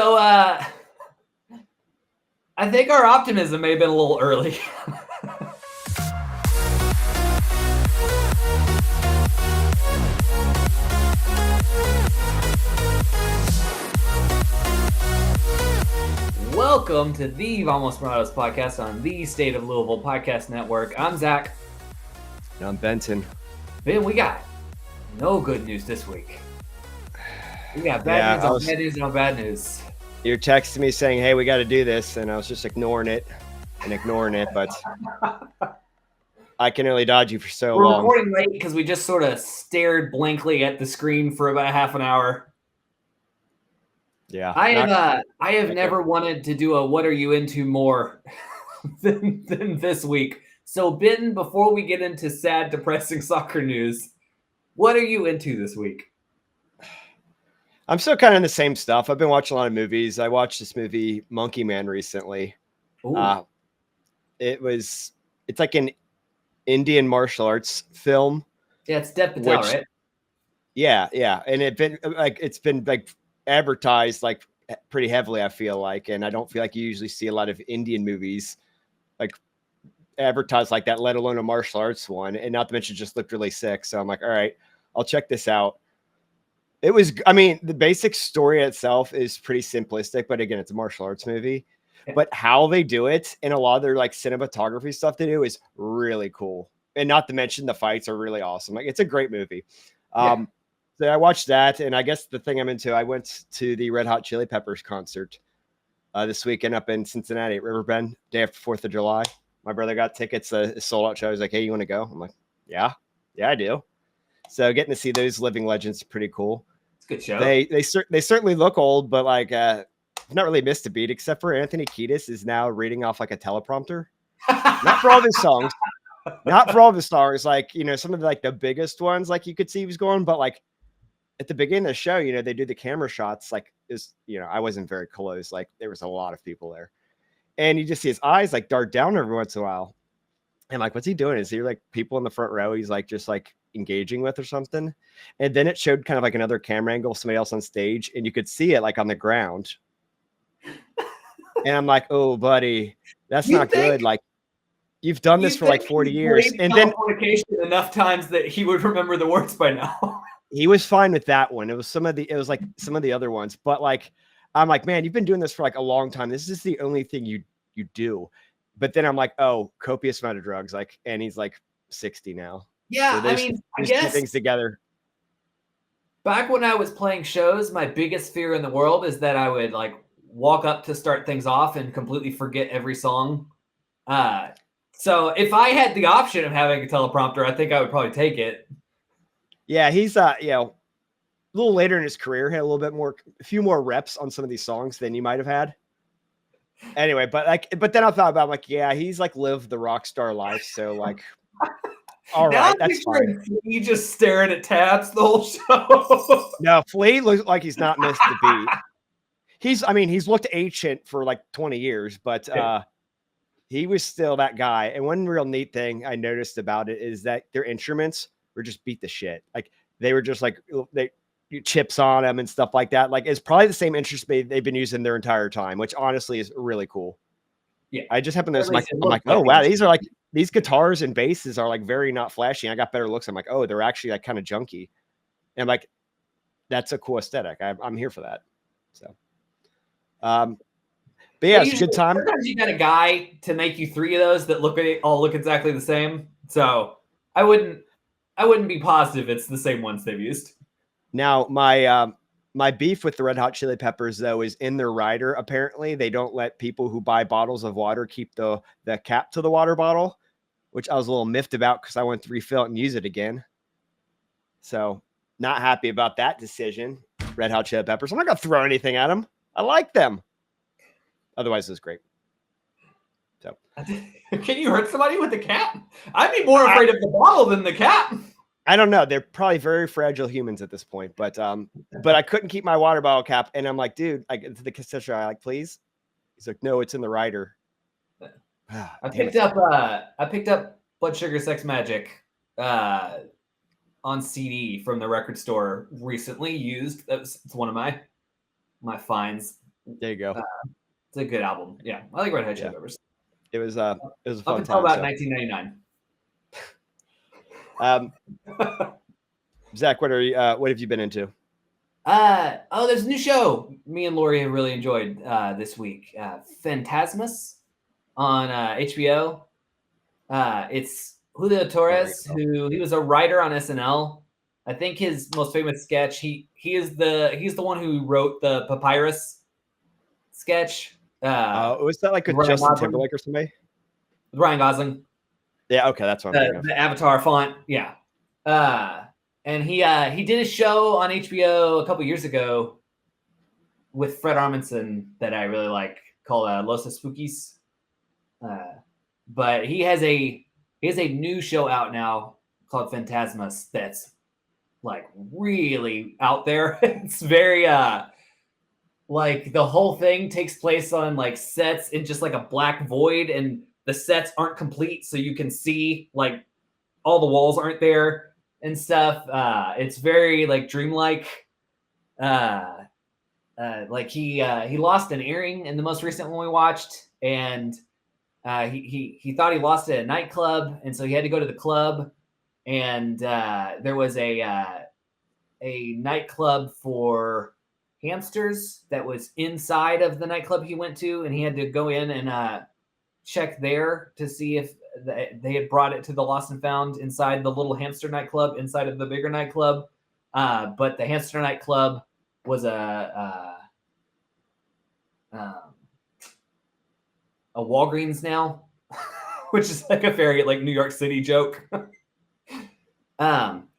So, I think our optimism may have been a little early. Welcome to the Almost Morados podcast on the State of Louisville Podcast Network. I'm Zach. And I'm Benton. Ben, we got no good news this week. We got bad news on bad news. You're texting me saying, hey, we got to do this. And I was just ignoring it. But I can only dodge you for so long. We're recording late because we just sort of stared blankly at the screen for about half an hour. Yeah. I have never wanted to do a what are you into more than this week. So, Ben, before we get into sad, depressing soccer news, what are you into this week? I'm still kind of in the same stuff. I've been watching a lot of movies. I watched this movie, Monkey Man, recently. It's like an Indian martial arts film. Yeah, it's Dev Patel, right? Yeah. And it's been advertised like pretty heavily, I feel like. And I don't feel like you usually see a lot of Indian movies like advertised like that, let alone a martial arts one. And not to mention it just looked really sick. So I'm like, all right, I'll check this out. The basic story itself is pretty simplistic, but again, it's a martial arts movie. But how they do it and a lot of their like cinematography stuff they do is really cool. And not to mention the fights are really awesome. Like, it's a great movie. So I watched that, and I guess the thing I'm into, I went to the Red Hot Chili Peppers concert this weekend up in Cincinnati at River Bend, day after 4th of July. My brother got tickets, a sold-out show. I was like, hey, you want to go? I'm like, yeah, I do. So getting to see those living legends is pretty cool. It's a good show. They certainly look old, but like I've not really missed a beat, except for Anthony Kiedis is now reading off like a teleprompter. Not for all of his songs. Not for all of his songs. Like, some of the biggest ones, like you could see he was going, but like at the beginning of the show, they do the camera shots. Like I wasn't very close. Like there was a lot of people there, and you just see his eyes like dart down every once in a while. And like, what's he doing? Is he like people in the front row? He's like, just like engaging with or something. And then it showed kind of like another camera angle, somebody else on stage, and you could see it like on the ground. And I'm like, oh, buddy, that's not good. Like, you've done this for like 40 years. And then enough times that he would remember the words by now. He was fine with that one. It was like some of the other ones, but like, I'm like, man, you've been doing this for like a long time. This is the only thing you do. But then I'm like, oh, copious amount of drugs. Like, and he's like 60 now. Yeah. So I guess two things together. Back when I was playing shows, my biggest fear in the world is that I would like walk up to start things off and completely forget every song. So if I had the option of having a teleprompter, I think I would probably take it. Yeah, he's a little later in his career, had a few more reps on some of these songs than you might have had. Anyway, but then I thought about like, yeah, he's like lived the rock star life, so like, all right, that's fine. Flea just staring at tabs the whole show. No, Flea looks like he's not missed the beat. He's looked ancient for like 20 years, but he was still that guy. And one real neat thing I noticed about it is that their instruments were just beat the shit. Like they were just like chips on them and stuff like that. Like it's probably the same instrument they've been using their entire time, which honestly is really cool. Yeah, I just happened to notice. I'm like, oh wow, these guitars and basses are like very not flashy. I got better looks. I'm like, oh, they're actually like kind of junky. And I'm like, that's a cool aesthetic. I'm here for that. So. But yeah, it's a good time. Sometimes you got a guy to make you 3 of those that all look exactly the same. So I wouldn't be positive it's the same ones they've used. Now my beef with the Red Hot Chili Peppers though is in their rider. Apparently they don't let people who buy bottles of water keep the cap to the water bottle, which I was a little miffed about because I went to refill it and use it again. So not happy about that decision. Red Hot Chili Peppers. I'm not gonna throw anything at them. I like them. Otherwise, it's great. So, can you hurt somebody with the cap? I'd be more afraid of the bottle than the cap. I don't know. They're probably very fragile humans at this point, but I couldn't keep my water bottle cap, and I'm like, dude, like the concession, I like, please. He's like, no, it's in the rider. I picked up Blood Sugar Sex Magic on CD from the record store recently. Used. It's one of my finds There you go. It's a good album. Yeah, I like Red Hot Chili Yeah. Peppers. It was a Up fun until time. about So, 1999. Zach, what have you been into? There's a new show me and Lori have really enjoyed this week. Phantasmus on HBO. It's Julio Torres, who he was a writer on SNL. I think his most famous sketch, he's the one who wrote the Papyrus sketch. Was that like a Ryan Justin Gosling. Timberlake or somebody? Ryan Gosling. Yeah, okay, that's what I'm thinking of. The Avatar font, yeah. And he did a show on HBO a couple years ago with Fred Armisen that I really like called Los Spookies. But he has a new show out now called Phantasmus that's like really out there. It's very like the whole thing takes place on like sets in just like a black void, and the sets aren't complete, so you can see like all the walls aren't there and stuff. It's very like dreamlike. Like he lost an earring in the most recent one we watched, and he thought he lost it at a nightclub, and so he had to go to the club, and there was a nightclub for hamsters that was inside of the nightclub he went to, and he had to go in and check there to see if they had brought it to the lost and found inside the little hamster nightclub inside of the bigger nightclub. But the hamster nightclub was a Walgreens now, which is like a very like New York City joke.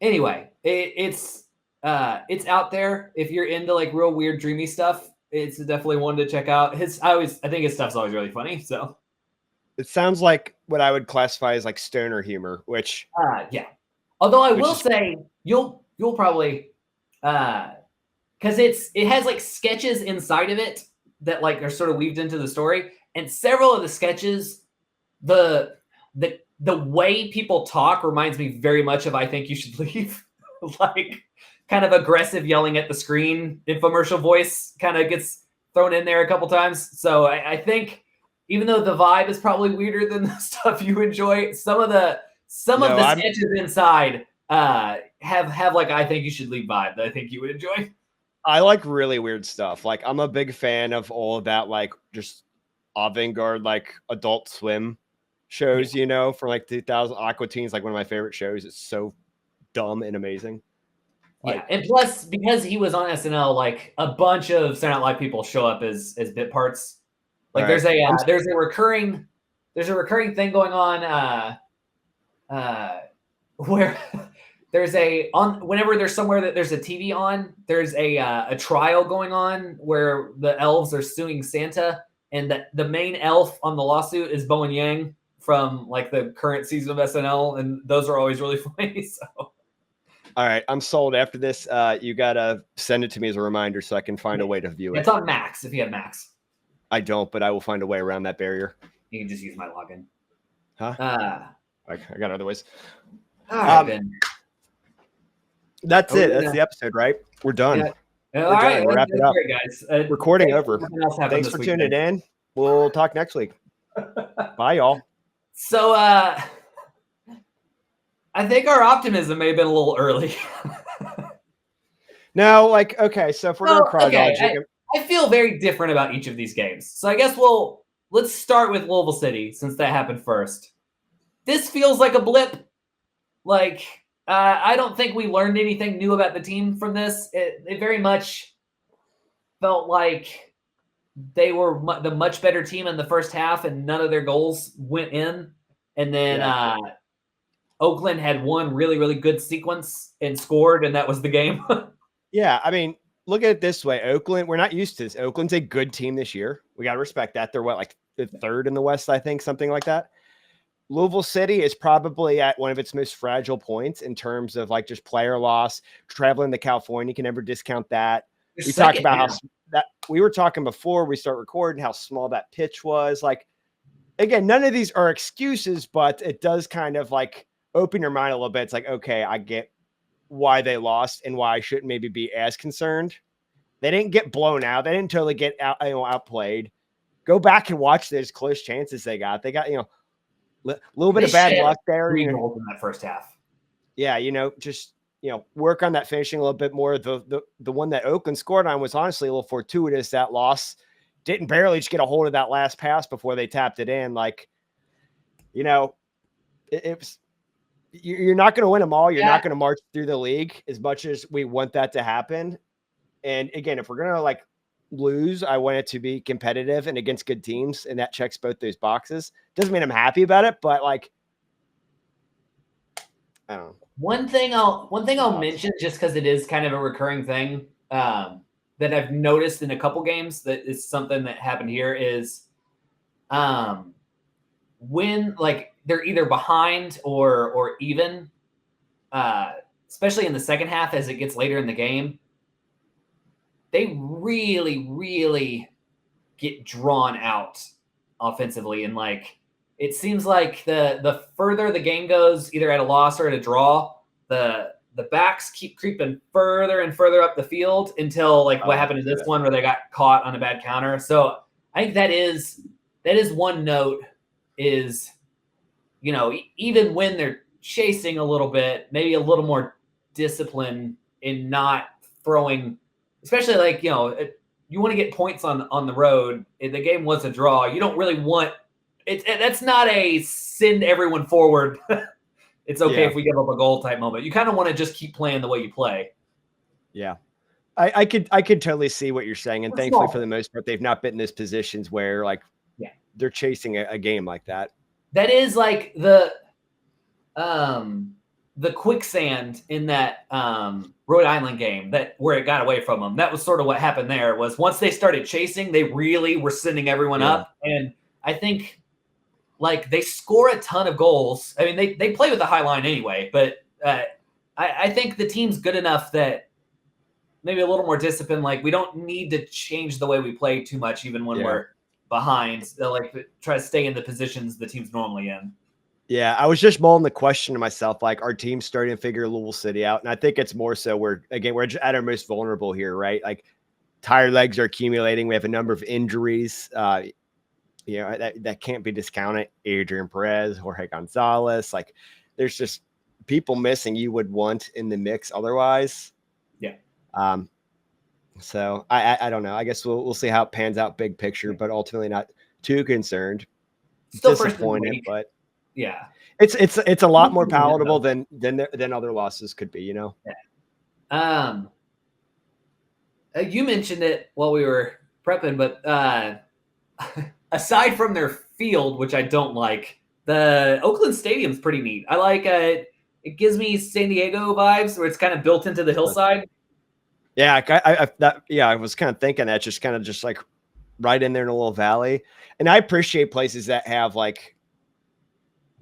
Anyway, it's out there if you're into like real weird dreamy stuff. It's definitely one to check out. I think his stuff's always really funny. So it sounds like what I would classify as like stoner humor, which yeah. Although I will say you'll probably because it has like sketches inside of it that like are sort of weaved into the story, and several of the sketches, the way people talk reminds me very much of I Think You Should Leave. Like kind of aggressive yelling at the screen infomercial voice kind of gets thrown in there a couple times. So I think even though the vibe is probably weirder than the stuff you enjoy, some of the sketches inside have like I Think You Should Leave vibe that I think you would enjoy. I like really weird stuff. Like I'm a big fan of all of that, like just avant-garde, like Adult Swim shows, you know, from like 2000. Aqua Teen's like one of my favorite shows. It's so dumb and amazing. Like, and plus because he was on SNL, like a bunch of Saturday Night Live people show up as bit parts. Like there's a recurring thing going on where there's whenever there's somewhere that there's a TV on, there's a trial going on where the elves are suing Santa, and the main elf on the lawsuit is Bowen Yang from like the current season of SNL, and those are always really funny. So all right, I'm sold. After this, you gotta send it to me as a reminder so I can find a way to view it. It's on Max if you have Max. I don't, but I will find a way around that barrier. You can just use my login. Huh? I got other ways. All right, Ben. That's it. That's the episode, right? We're done. Yeah. All right, we'll wrap it up. Great, guys. Recording over. Thanks for tuning in. We'll talk next week. Bye, y'all. So, I think our optimism may have been a little early. No, like, okay, so if we're going to chronology. I feel very different about each of these games. So I guess let's start with Louisville City since that happened first. This feels like a blip. Like, I don't think we learned anything new about the team from this. It very much felt like they were the much better team in the first half, and none of their goals went in. And then Oakland had one really, really good sequence and scored, and that was the game. Yeah, I mean, look at it this way. Oakland, we're not used to this. Oakland's a good team this year. We got to respect that. They're like the third in the West, I think, something like that. Louisville City is probably at one of its most fragile points in terms of like just player loss. Traveling to California, you can never discount that. We talked about that we were talking before we start recording how small that pitch was. Like, again, none of these are excuses, but it does kind of like open your mind a little bit. It's like, okay, I get why they lost and why I shouldn't maybe be as concerned. They didn't get blown out. They didn't totally get outplayed. Go back and watch those close chances they got. They got, a little bit of bad luck there. 3 goals in that first half. Yeah, just work on that finishing a little bit more. The one that Oakland scored on was honestly a little fortuitous. That loss didn't barely just get a hold of that last pass before they tapped it in. Like, it was. You're not going to win them all. You're not going to march through the league as much as we want that to happen. And again, if we're going to lose, I want it to be competitive and against good teams, and that checks both those boxes. Doesn't mean I'm happy about it, but I don't know. One thing I'll mention, just because it is kind of a recurring thing that I've noticed in a couple games, that is something that happened here, is when they're either behind or even, especially in the second half as it gets later in the game, they really, really get drawn out offensively. And it seems like the further the game goes, either at a loss or at a draw, the backs keep creeping further and further up the field until what happened to this one where they got caught on a bad counter. So I think that is one note is, even when they're chasing a little bit, maybe a little more discipline in not throwing, especially you want to get points on the road. If the game was a draw, you don't really want it. That's not a send everyone forward. It's okay if we give up a goal type moment. You kind of want to just keep playing the way you play. Yeah. I could totally see what you're saying. And thankfully for the most part, they've not been in those positions where they're chasing a game like that. That is the quicksand in that Rhode Island game where it got away from them. That was sort of what happened there. Was once they started chasing, they really were sending everyone up. And I think they score a ton of goals. I mean, they play with a high line anyway, but I think the team's good enough that maybe a little more discipline. We don't need to change the way we play too much, even when we're behind. They'll try to stay in the positions the team's normally in. Yeah, I was just mulling the question to myself, our team's starting to figure Louisville City out. And I think it's more so we're just at our most vulnerable here, right? Tired legs are accumulating. We have a number of injuries. That can't be discounted. Adrian Perez, Jorge Gonzalez. There's just people missing you would want in the mix otherwise. Yeah. So I don't know. I guess we'll see how it pans out big picture, but ultimately not too concerned. Still disappointed, but yeah, it's a lot more palatable than other losses could be, Yeah. You mentioned it while we were prepping, but aside from their field, which I don't like, the Oakland Stadium's pretty neat. I like it. It gives me San Diego vibes, where it's kind of built into the hillside. Yeah, I was kind of thinking that just right in there in a little valley. And I appreciate places that have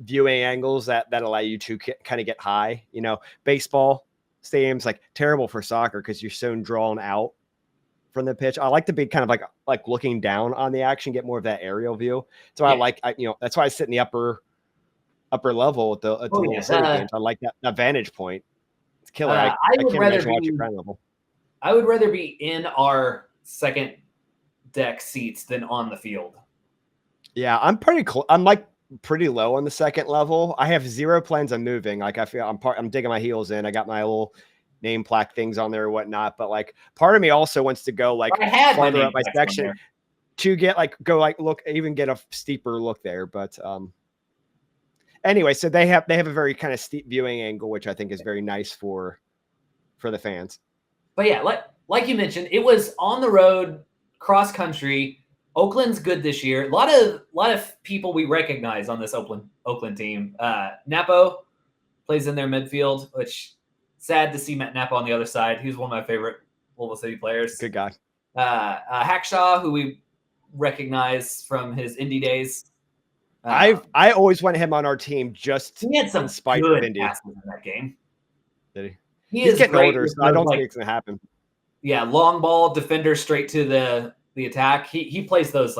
viewing angles that allow you to kind of get high. Baseball stadiums terrible for soccer because you're so drawn out from the pitch. I like to be kind of looking down on the action, get more of that aerial view. So that's why I sit in the upper level at the Louisville City games. I like that vantage point. It's killer. I can't imagine watching ground level. I would rather be in our second deck seats than on the field. Yeah, I'm pretty close. I'm pretty low on the second level. I have zero plans on moving. I feel I'm digging my heels in. I got my little name plaque things on there or whatnot. But part of me also wants to go farther up my section to get look, even get a steeper look there. But anyway, so they have a very kind of steep viewing angle, which I think is very nice for the fans. But yeah, like you mentioned, it was on the road, cross country. Oakland's good this year. A lot of people we recognize on this Oakland team. Napo plays in their midfield, which sad to see Matt Napo on the other side. He was one of my favorite Louisville City players. Good guy. Hackshaw, who we recognize from his indie days. I always wanted him on our team just he had some in spite good of Indy. passes in that game. Did he? He's getting older, so I don't think it's gonna happen. Yeah, long ball, defender straight to the attack. He plays those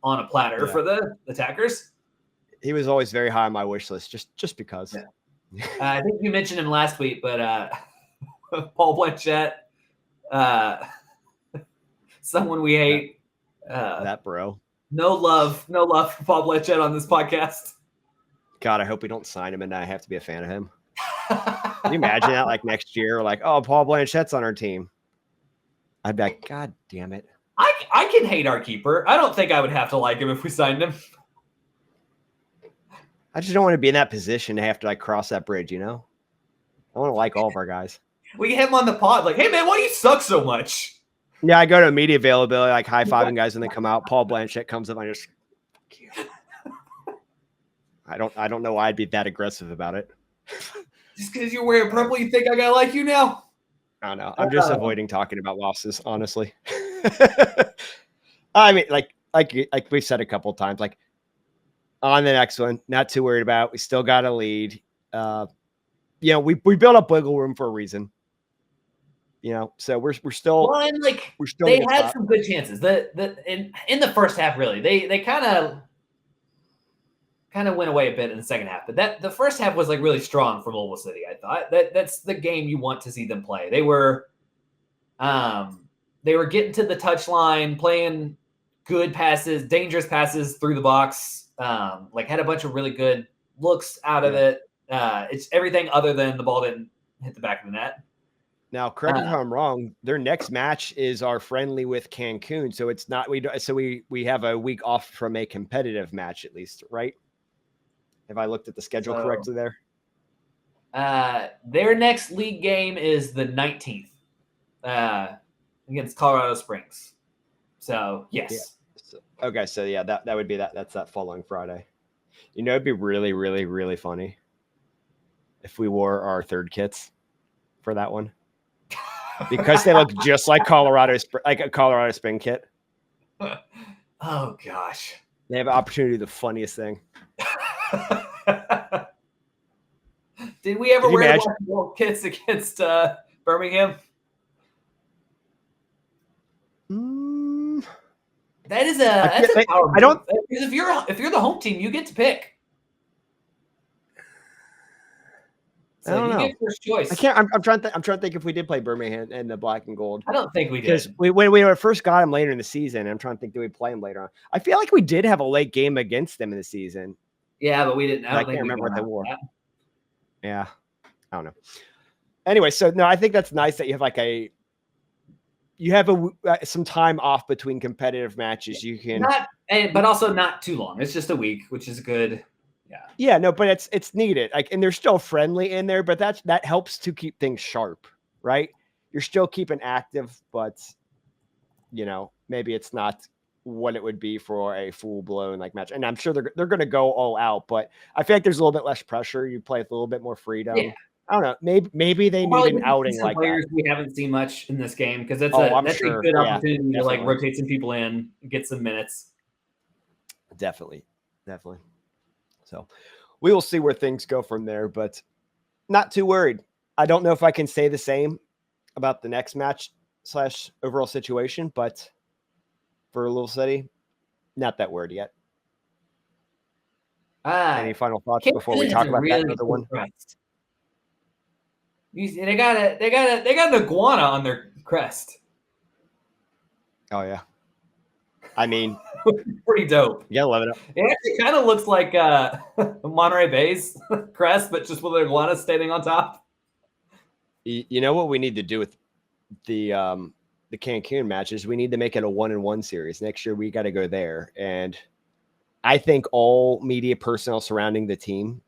on a platter for the attackers. He was always very high on my wish list, just because. Yeah. I think you mentioned him last week, but Paul Blanchett, someone we hate. That bro. No love for Paul Blanchett on this podcast. God, I hope we don't sign him and I have to be a fan of him. Can you imagine that? Like next year, like, oh, Paul Blanchett's on our team. I'd be like, God damn it. I can hate our keeper. I don't think I would have to like him if we signed him. I just don't want to be in that position to have to like cross that bridge, you know? I want to like all of our guys. We get him on the pod, like, hey man, why do you suck so much? Yeah, I go to media availability, like high-fiving guys, and they come out. Paul Blanchett comes up, I just I don't know why I'd be that aggressive about it. Just because you're wearing purple, you think I gotta like you now? I don't know. I'm just avoiding talking about losses, honestly. I mean, like we've said a couple of times, like on the next one, not too worried about. We still got a lead. You know, we built up wiggle room for a reason. You know, so we're still. Well, and like we're still they had some good chances. In the first half, really, they kind of went away a bit in the second half. But the first half was like really strong for Louisville City. I thought that's the game you want to see them play. They were getting to the touchline, playing good passes, dangerous passes through the box. Like had a bunch of really good looks out of it. It's everything other than the ball didn't hit the back of the net. Now, correct me if I'm wrong. Their next match is our friendly with Cancun, so it's not we have a week off from a competitive match at least, right? Have I looked at the schedule correctly there? Their next league game is the 19th against Colorado Springs. So yes. Yeah. So yeah, that would be that's that following Friday. You know, it'd be really, really, really funny if we wore our third kits for that one. Because they look just like a Colorado Spring kit. Oh gosh. They have an opportunity to do the funniest thing. Did we ever wear the kits against Birmingham? That's a power move. I don't. Because if you're the home team, you get to pick. So I don't know. You get first choice. I can't. I'm trying to think if we did play Birmingham and the black and gold. I don't think we did. Because when we first got him later in the season, I'm trying to think, did we play him later on? I feel like we did have a late game against them in the season. Yeah, but we didn't. I can't remember what they wore. Yeah, I don't know. Anyway, so no, I think that's nice that you have some time off between competitive matches. You can but also not too long. It's just a week, which is good. Yeah, no, but it's needed. Like, and they're still friendly in there, but that helps to keep things sharp, right? You're still keeping active, but you know, maybe it's not what it would be for a full blown like match. And I'm sure they're going to go all out, but I feel like there's a little bit less pressure. You play with a little bit more freedom. Yeah. I don't know. Maybe they need an outing like players that. We haven't seen much in this game because that's a good opportunity to like rotate some people in, get some minutes. Definitely. So we will see where things go from there, but not too worried. I don't know if I can say the same about the next match / overall situation, but for Louisville City, not that worried yet. Any final thoughts before we talk about that other one? They got an iguana on their crest. Oh yeah. I mean, pretty dope. Yeah, love it. It actually kind of looks like Monterey Bay's crest, but just with an iguana standing on top. You know what we need to do with the Cancun matches? We need to make it a 1-1 series. Next year we got to go there, and I think all media personnel surrounding the team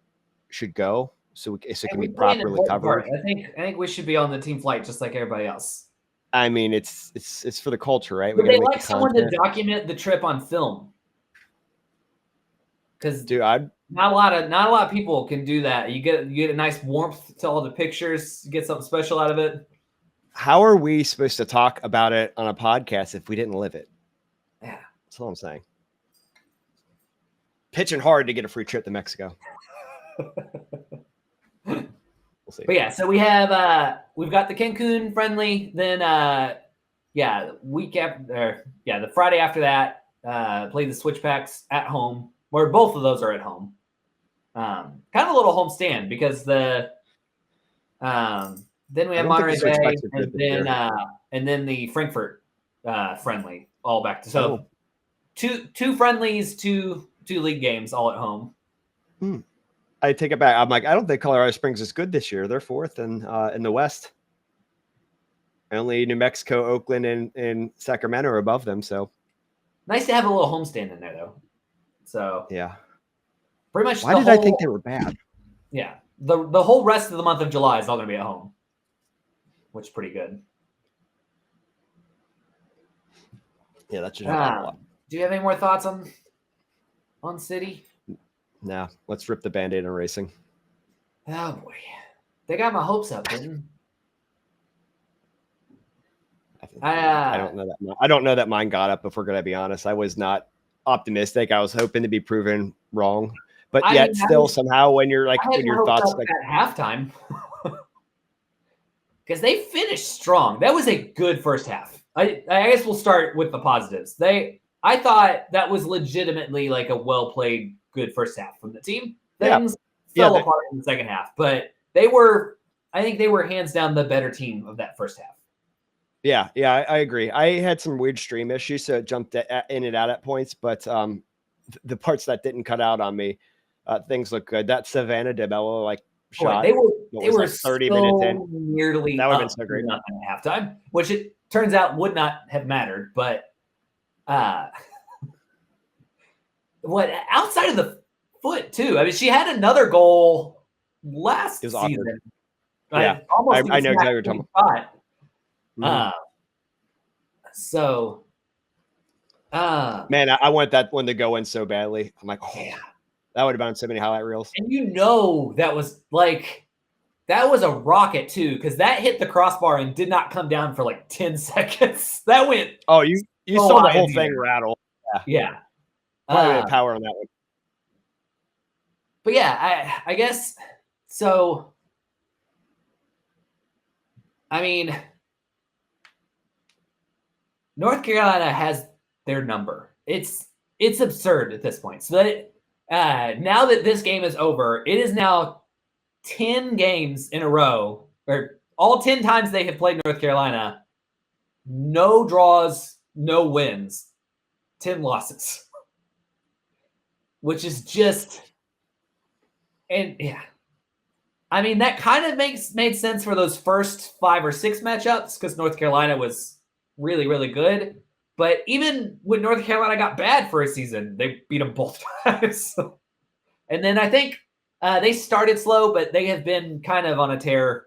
should go, so it can be properly covered. I think we should be on the team flight just like everybody else. I mean, it's for the culture, right? But they like someone to document the trip on film. Because not a lot of people can do that. You get a nice warmth to all the pictures. You get something special out of it. How are we supposed to talk about it on a podcast if we didn't live it? Yeah, that's all I'm saying. Pitching hard to get a free trip to Mexico. We'll see. But yeah, so we've got the Cancun friendly. Then the Friday after that, play the Switchbacks at home, where both of those are at home. Kind of a little home stand because then we have Monterey Bay and then the Frankfort friendly, all back to so two friendlies, two league games, all at home. I take it back. I'm like, I don't think Colorado Springs is good this year. They're fourth in the West. Only New Mexico, Oakland, and Sacramento are above them. So nice to have a little homestand in there, though. So yeah, pretty much. Why did I think they were bad? Yeah, the whole rest of the month of July is all going to be at home, which is pretty good. Yeah, that should help a lot. Do you have any more thoughts on City? No, let's rip the Band-Aid on racing. Oh boy, they got my hopes up, didn't? I don't know that. I don't know that mine got up. If we're going to be honest, I was not optimistic. I was hoping to be proven wrong, but yet still somehow when you're like when your thoughts like at halftime, because they finished strong. That was a good first half. I guess we'll start with the positives. I thought that was legitimately like a well played, good first half from the team. Things fell apart in the second half, but I think they were hands down the better team of that first half. Yeah, I agree. I had some weird stream issues, so it jumped in and out at points, but the parts that didn't cut out on me, things look good. That Savannah DeBello like shot. They were like 30 minutes in. Nearly that would have been so great. Nothing at halftime, which it turns out would not have mattered. But what outside of the foot too? I mean, she had another goal last season. Awkward. Yeah, I know exactly what you're talking about. So, man, I want that one to go in so badly. I'm like, that would have been so many highlight reels. And that was a rocket too, because that hit the crossbar and did not come down for like 10 seconds. That went. Oh, you saw the whole thing rattle. Yeah. Power on that one. But yeah, I guess so. I mean, North Carolina has their number. It's absurd at this point. So that now that this game is over, it is now 10 games in a row, or all 10 times they have played North Carolina, no draws, no wins, 10 losses, which is just, and yeah. I mean, that kind of made sense for those first 5 or 6 matchups because North Carolina was really, really good. But even when North Carolina got bad for a season, they beat them both times. And then I think they started slow, but they have been kind of on a tear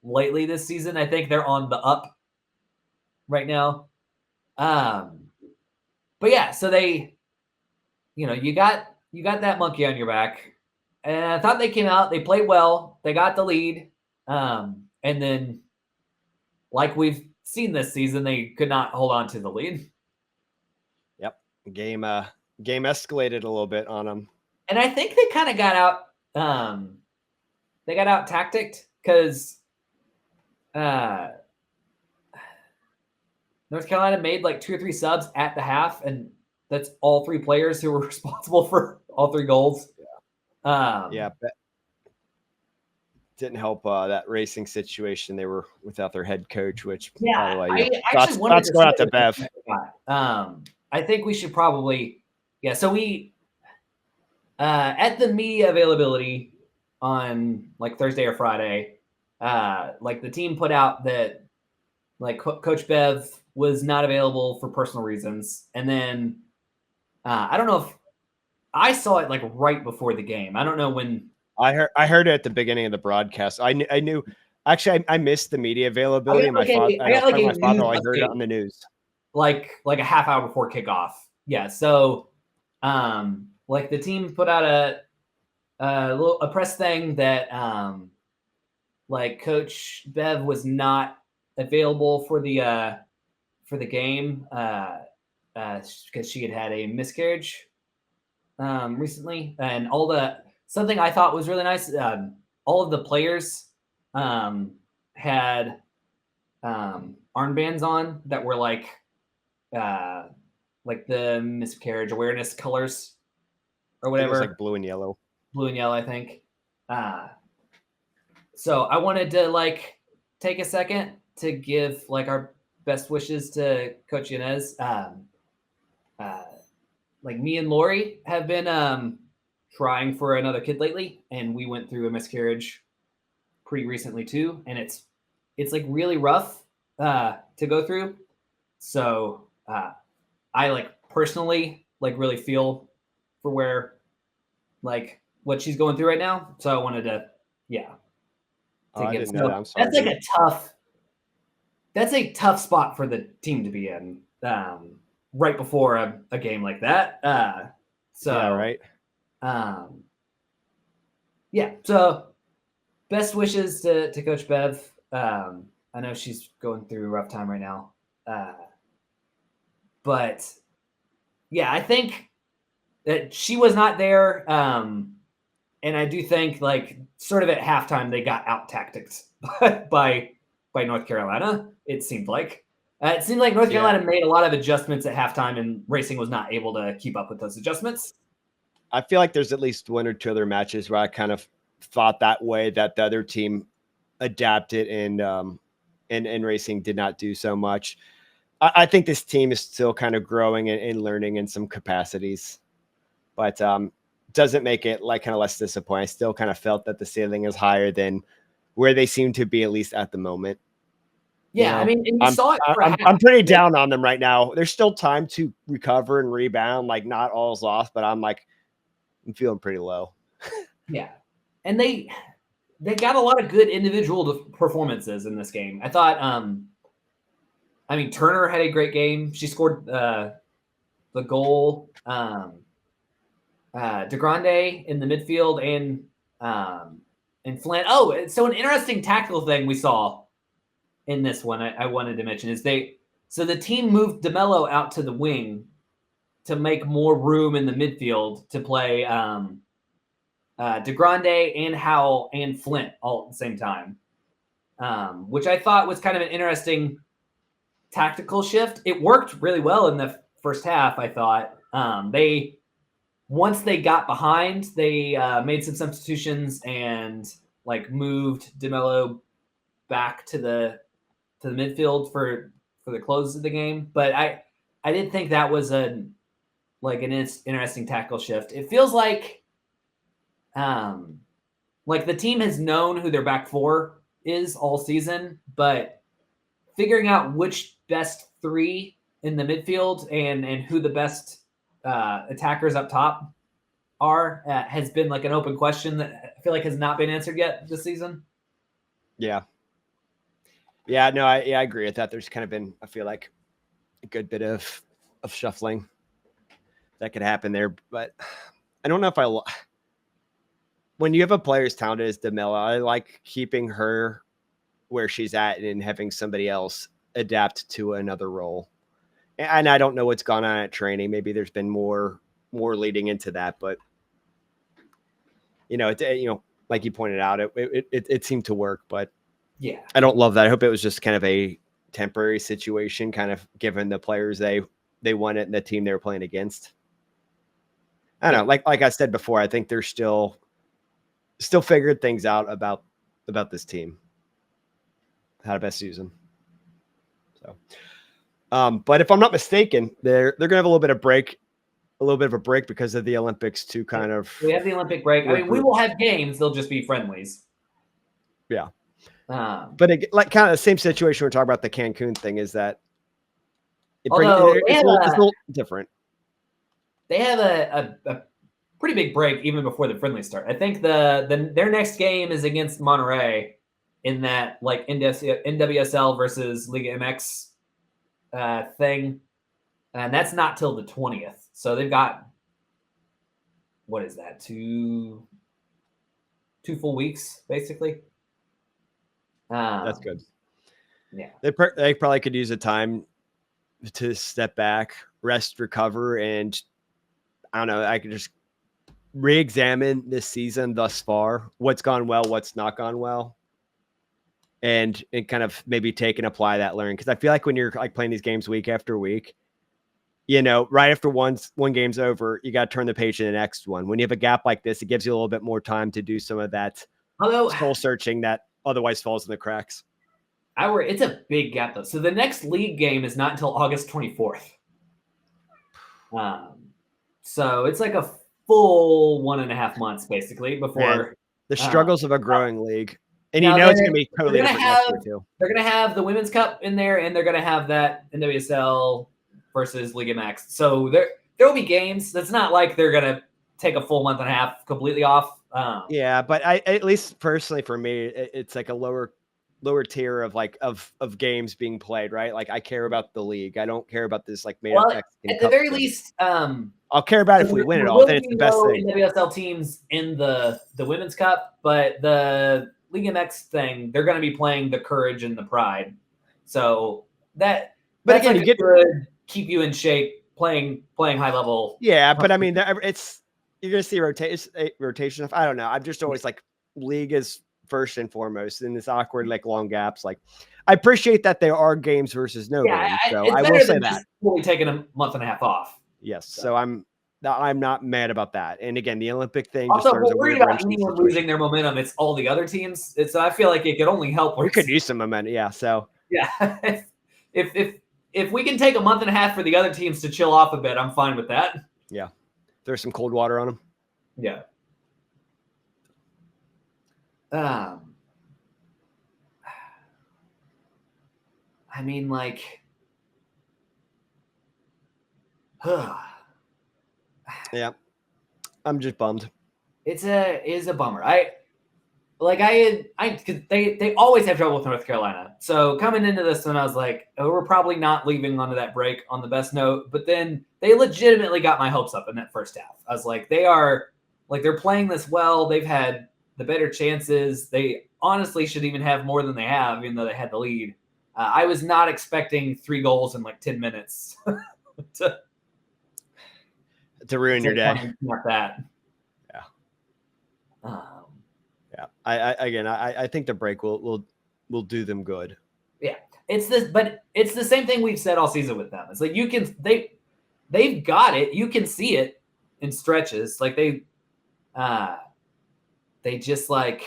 lately this season. I think they're on the up right now. But yeah, so they, you got that monkey on your back. And I thought they came out, they played well, they got the lead. And then, like we've seen this season, they could not hold on to the lead. Yep. Game escalated a little bit on them. And I think they kind of got out they got out tacticked because North Carolina made like 2 or 3 subs at the half, and that's all 3 players who were responsible for all 3 goals. Didn't help that racing situation. They were without their head coach, which by the way, that's going out to Bev. I think we should probably so we at the media availability on like Thursday or Friday, like the team put out that like Coach Bev was not available for personal reasons, and then I don't know if I saw it like right before the game. I don't know when. I heard it at the beginning of the broadcast. I knew. Actually, I missed the media availability. My father heard it on the news, like a half hour before kickoff. Yeah, so like the team put out a press thing that like Coach Bev was not available for the game because she had a miscarriage recently, and something I thought was really nice. All of the players had armbands on that were like the miscarriage awareness colors or whatever. It was like blue and yellow. Blue and yellow, I think. So I wanted to like take a second to give like our best wishes to Coach Yanez. Like me and Lori have been trying for another kid lately, and we went through a miscarriage pretty recently too, and it's like really rough to go through. So I like personally like really feel for where like what she's going through right now. So I wanted to I didn't know that. I'm sorry. That's like that's a tough spot for the team to be in right before a game like that. Right. So best wishes to Coach Bev. I know she's going through a rough time right now. But yeah, I think that she was not there. And I do think like sort of at halftime, they got out tactics by North Carolina. It seemed like North Carolina made a lot of adjustments at halftime, and Racing was not able to keep up with those adjustments. I feel like there's at least one or two other matches where I kind of thought that way, that the other team adapted and Racing did not do so much. I think this team is still kind of growing and learning in some capacities, but doesn't make it like kind of less disappointing. I still kind of felt that the ceiling is higher than where they seem to be, at least at the moment. Yeah, I mean, and you saw it. I'm pretty down on them right now. There's still time to recover and rebound. Like, not all's lost, but I'm feeling pretty low. Yeah, and they got a lot of good individual performances in this game. I thought, I mean, Turner had a great game. She scored the goal. DeGrande in the midfield and Flynn. Oh, so an interesting tactical thing we saw in this one I wanted to mention is so the team moved DeMello out to the wing to make more room in the midfield to play DeGrande and Howell and Flint all at the same time, which I thought was kind of an interesting tactical shift. It worked really well in the first half, I thought. Once they got behind, they made some substitutions and like moved DeMello back to the midfield for the close of the game. But I did think that was an interesting tactical shift. It feels like the team has known who their back four is all season, but figuring out which best three in the midfield and who the best attackers up top are has been like an open question that I feel like has not been answered yet this season. Yeah. Yeah, no, I agree with that. There's kind of been, I feel like, a good bit of shuffling that could happen there, but I don't know if when you have a player as talented as DeMello, I like keeping her where she's at and having somebody else adapt to another role. And I don't know what's gone on at training. Maybe there's been more leading into that, but like you pointed out, it seemed to work, but yeah, I don't love that. I hope it was just kind of a temporary situation, kind of given the players they wanted and the team they were playing against. I don't know. Like I said before, I think they're still figured things out about this team, how to best use them. So, but if I'm not mistaken, they're gonna have a little bit of a break because of the Olympics to kind of. We have the Olympic break. I mean, we will have games. They'll just be friendlies. Yeah. But like kind of the same situation we're talking about the Cancun thing is that it's a little different. They have a pretty big break even before the friendlies start. I think their next game is against Monterey in that like NWSL versus Liga MX thing, and that's not till the 20th. So they've got, what is that, two full weeks basically. That's good. Yeah, they probably could use a time to step back, rest, recover, and I don't know. I could just re-examine this season thus far, what's gone well, what's not gone well, and kind of maybe take and apply that learning. Because I feel like when you're like playing these games week after week, right after one game's over, you got to turn the page to the next one. When you have a gap like this, it gives you a little bit more time to do some of that soul searching that otherwise falls in the cracks. It's a big gap though. So the next league game is not until August 24th. So it's like a full 1.5 months basically before. Man, the struggles of a growing league. And now it's going to be totally different next year too. They're going to have the Women's Cup in there, and they're going to have that NWSL versus Liga MX. So there will be games. That's not like they're going to take a full 1.5 completely off. Yeah, but at least personally for me, it's like a lower tier of like of games being played, right? Like I care about the league. I don't care about this like made up Mexican at the very least, I'll care about if we win it all. Then it's the best thing. NWSL teams in the Women's Cup, but the Liga MX thing, they're going to be playing the Courage and the Pride. So but again, like could keep you in shape playing high level. Yeah, but I mean, you're going to see rotation. I don't know. I'm just always like league is first and foremost in this awkward, like long gaps. Like I appreciate that there are games versus no games. So I will say that fully taking a 1.5 off. Yes. So I'm not mad about that. And again, the Olympic thing. Also, we're worried about anyone losing their momentum. It's all the other teams. I feel like it could only help. We could use some momentum. Yeah. So yeah, if we can take a 1.5 for the other teams to chill off a bit, I'm fine with that. Yeah. There's some cold water on them. Yeah. I mean, like, yeah, I'm just bummed. It is a bummer. They always have trouble with North Carolina. So coming into this one, I was like, oh, we're probably not leaving onto that break on the best note. But then they legitimately got my hopes up in that first half. I was like, they're playing this well. They've had the better chances. They honestly should even have more than they have, even though they had the lead. I was not expecting 3 goals in like 10 minutes to ruin your day. Not that. Yeah. Yeah. I think the break will do them good. Yeah. It's the same thing we've said all season with them. It's like they've got it. You can see it in stretches. Like they just like,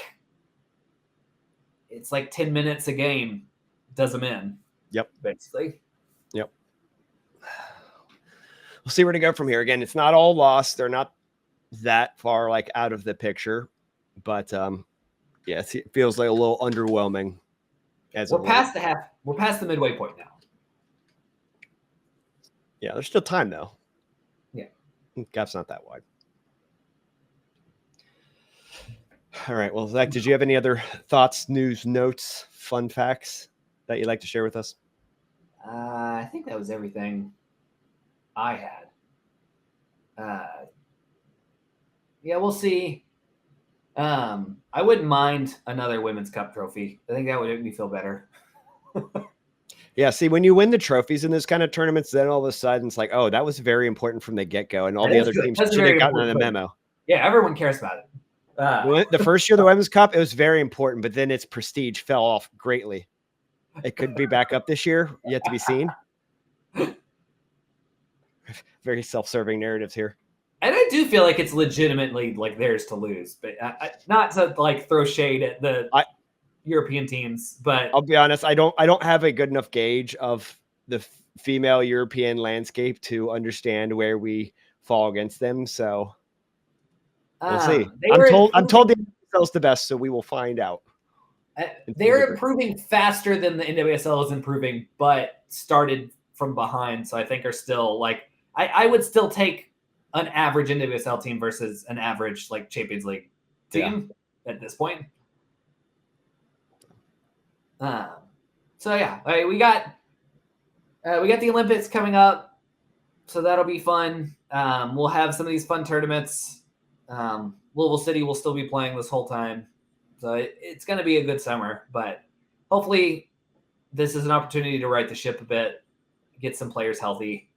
it's like 10 minutes a game does them in. Yep. Basically. Yep. We'll see where to go from here. Again, it's not all lost. They're not that far like out of the picture, but yeah, it feels like a little underwhelming. We're past the midway point now. Yeah, there's still time though. Yeah. Gap's not that wide. All right. Well, Zach, did you have any other thoughts, news, notes, fun facts that you'd like to share with us? I think that was everything I had. Yeah, we'll see. I wouldn't mind another Women's Cup trophy. I think that would make me feel better. Yeah, see, when you win the trophies in this kind of tournaments, then all of a sudden it's like, oh, that was very important from the get-go, and all the other teams should have gotten the memo. Yeah, everyone cares about it. The first year of the Women's Cup, it was very important, but then its prestige fell off greatly. It could be back up this year, yet to be seen. Very self-serving narratives here. And I do feel like it's legitimately like theirs to lose, but not to like throw shade at the European teams. But I'll be honest, I don't have a good enough gauge of the female European landscape to understand where we fall against them. So we'll see. I'm told the NWSL is the best, so we will find out. They're improving faster than the NWSL is improving, but started from behind. So I think are still like I would still take an average NWSL team versus an average like Champions League team at this point. So yeah, we got the Olympics coming up, so that'll be fun. We'll have some of these fun tournaments. Louisville City will still be playing this whole time, so it's going to be a good summer. But hopefully, this is an opportunity to right the ship a bit, get some players healthy,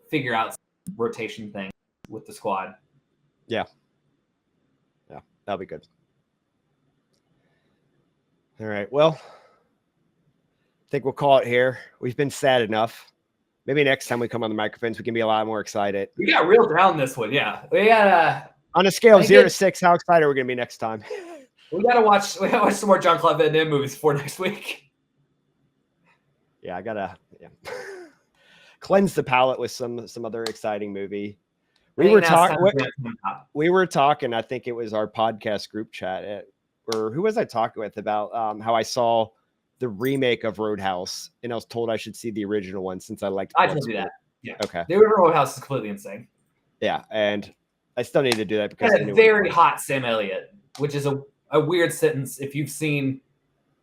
figure out some rotation thing with the squad. Yeah, that'll be good. All right. Well, I think we'll call it here. We've been sad enough. Maybe next time we come on the microphones, we can be a lot more excited. We got real down this one. Yeah. We got on a scale of 0 to 6, how excited are we going to be next time? We gotta watch some more Jean-Claude Van Damme movies for next week. Yeah, I gotta cleanse the palate with some other exciting movie. We were talking. I think it was our podcast group chat, or who was I talking with about how I saw the remake of Roadhouse, and I was told I should see the original one since I liked. I told you that. Yeah. Okay. The original Roadhouse is completely insane. Yeah, and I still need to do that because a very hot Sam Elliott, which is a weird sentence if you've seen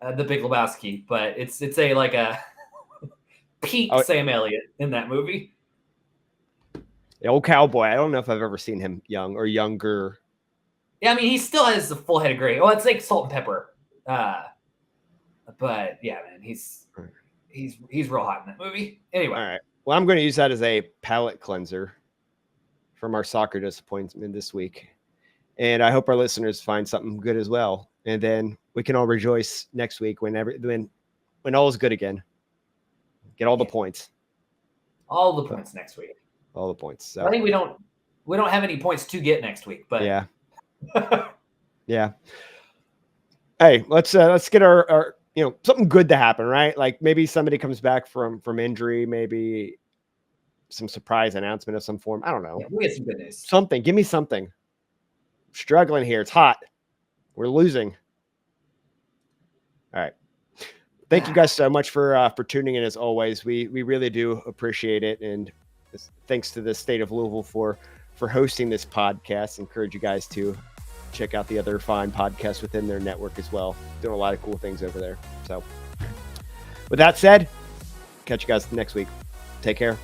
The Big Lebowski, but it's a peak Sam Elliott in that movie. The old cowboy. I don't know if I've ever seen him young or younger. Yeah, I mean, he still has a full head of gray. Well, it's like Salt and Pepper. But yeah, man, he's real hot in that movie. Anyway. All right. Well, I'm going to use that as a palate cleanser from our soccer disappointment this week. And I hope our listeners find something good as well. And then we can all rejoice next week when all is good again. Get all the points. All the points next week. All the points. So I think we don't have any points to get next week, but yeah. Yeah. Hey, let's get our something good to happen, right? Like maybe somebody comes back from injury, maybe some surprise announcement of some form. I don't know. Yeah, we'll get some good news. Something. Give me something. I'm struggling here. It's hot. We're losing. All right. Thank you guys so much for tuning in as always. We really do appreciate it. And thanks to the state of Louisville for hosting this podcast. Encourage you guys to check out the other fine podcasts within their network as well. Doing a lot of cool things over there. So with that said, catch you guys next week. Take care.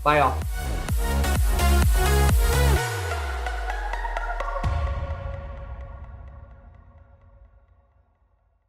Bye, y'all.